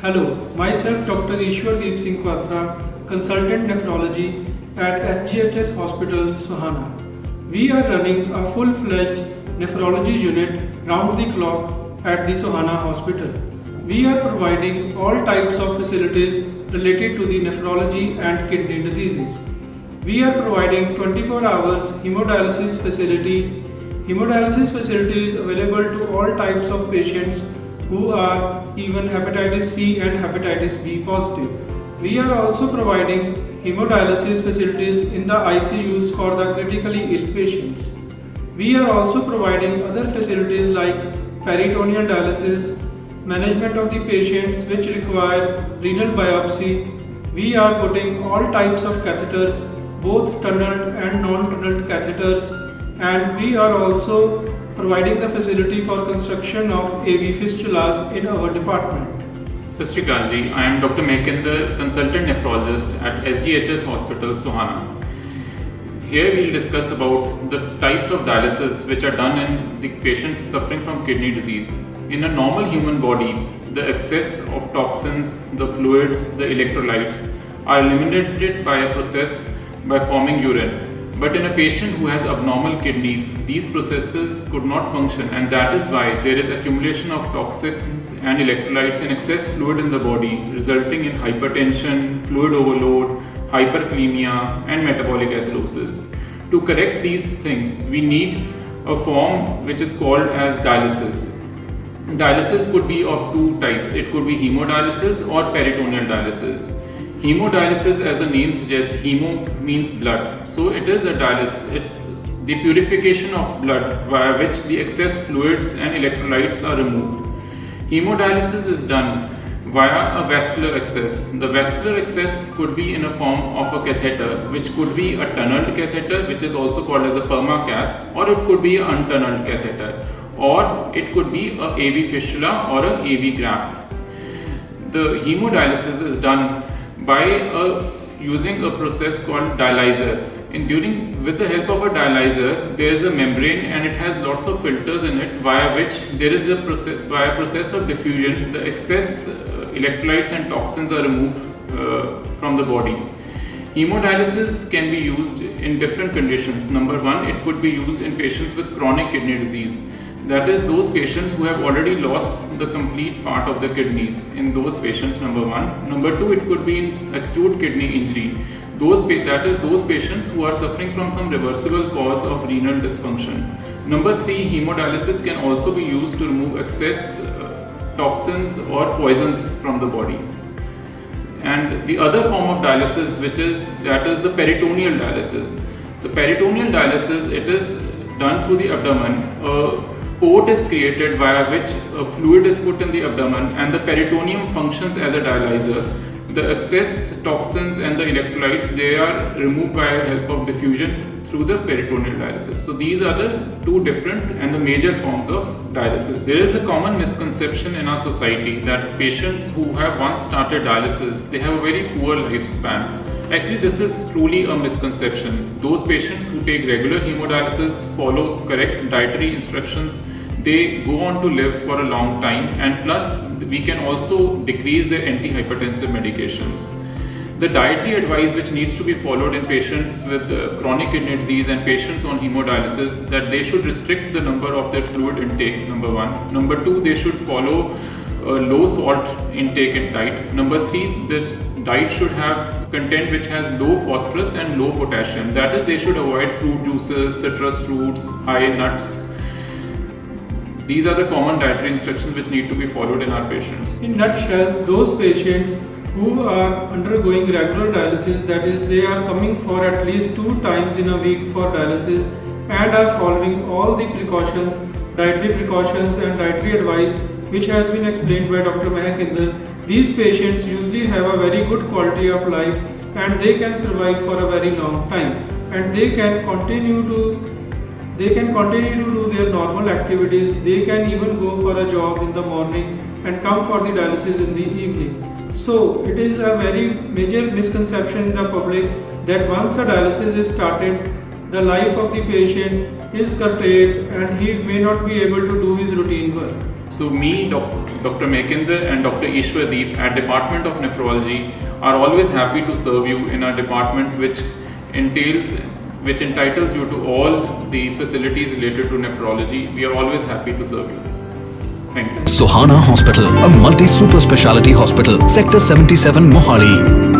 Hello, myself Dr. ISHWARDIP Singh KWATRA, Consultant Nephrology at SGHS Hospital, Sohana. We are running a full-fledged nephrology unit round the clock at the Sohana Hospital. We are providing all types of facilities related to the nephrology and kidney diseases. We are providing 24 hours hemodialysis facility. Hemodialysis facility is available to all types of patients who are even hepatitis C and hepatitis B positive. We are also providing hemodialysis facilities in the ICUs for the critically ill patients. We are also providing other facilities like peritoneal dialysis, management of the patients which require renal biopsy. We are putting all types of catheters, both tunneled and non-tunneled catheters, and we are also providing the facility for construction of AV fistulas in our department. Sat Shri Akal ji, I am Dr. Mehakinder, Consultant Nephrologist at SGHS Hospital, Sohana. Here we will discuss about the types of dialysis which are done in the patients suffering from kidney disease. In a normal human body, the excess of toxins, the fluids, the electrolytes are eliminated by a process by forming urine. But in a patient who has abnormal kidneys, these processes could not function, and that is why there is accumulation of toxins and electrolytes and excess fluid in the body, resulting in hypertension, fluid overload, hyperkalemia and metabolic acidosis. To correct these things, we need a form which is called as dialysis. Dialysis could be of two types. It could be hemodialysis or peritoneal dialysis. Hemodialysis, as the name suggests, hemo means blood. So it is a dialysis. It's the purification of blood via which the excess fluids and electrolytes are removed. Hemodialysis is done via a vascular access. The vascular access could be in a form of a catheter, which could be a tunneled catheter, which is also called as a permacath, or it could be an untunneled catheter, or it could be a AV fistula or a AV graft. The hemodialysis is done by using a process called dialyzer. With the help of a dialyzer, there is a membrane and it has lots of filters in it, via which there is a process of diffusion, the excess electrolytes and toxins are removed from the body. Hemodialysis can be used in different conditions. Number one, it could be used in patients with chronic kidney disease. That is, those patients who have already lost the complete part of the kidneys. In those patients, number one. Number two, it could be in acute kidney injury. That is, those patients who are suffering from some reversible cause of renal dysfunction. Number three, hemodialysis can also be used to remove excess toxins or poisons from the body. And the other form of dialysis, that is the peritoneal dialysis. The peritoneal dialysis, it is done through the abdomen. Port is created via which a fluid is put in the abdomen, and the peritoneum functions as a dialyzer. The excess toxins and the electrolytes, they are removed by help of diffusion through the peritoneal dialysis. So these are the two different and the major forms of dialysis. There is a common misconception in our society that patients who have once started dialysis, they have a very poor lifespan. Actually, this is truly a misconception. Those patients who take regular hemodialysis, follow correct dietary instructions, they go on to live for a long time, and plus we can also decrease their antihypertensive medications. The dietary advice which needs to be followed in patients with chronic kidney disease and patients on hemodialysis, that they should restrict the number of their fluid intake, number one. Number two, they should follow low salt intake and diet. Number three, the diet should have content which has low phosphorus and low potassium. That is, they should avoid fruit juices, citrus fruits, high nuts. These are the common dietary instructions which need to be followed in our patients. In nutshell, those patients who are undergoing regular dialysis, that is, they are coming for at least 2 times in a week for dialysis and are following all the precautions, dietary precautions and dietary advice which has been explained by Dr. Mehakinder, these patients usually have a very good quality of life and they can survive for a very long time, and they can continue to do their normal activities. They can even go for a jog in the morning and come for the dialysis in the evening. So it is a very major misconception in the public that once a dialysis is started, the life of the patient is curtailed and he may not be able to do his routine work. So me, Dr. Dr. Mehakinder and Dr. ISHWARDIP at Department of Nephrology are always happy to serve you in a department which entitles you to all the facilities related to nephrology. We are always happy to serve you. Thank you. Sohana Hospital, a multi-super speciality hospital, Sector 77, Mohali.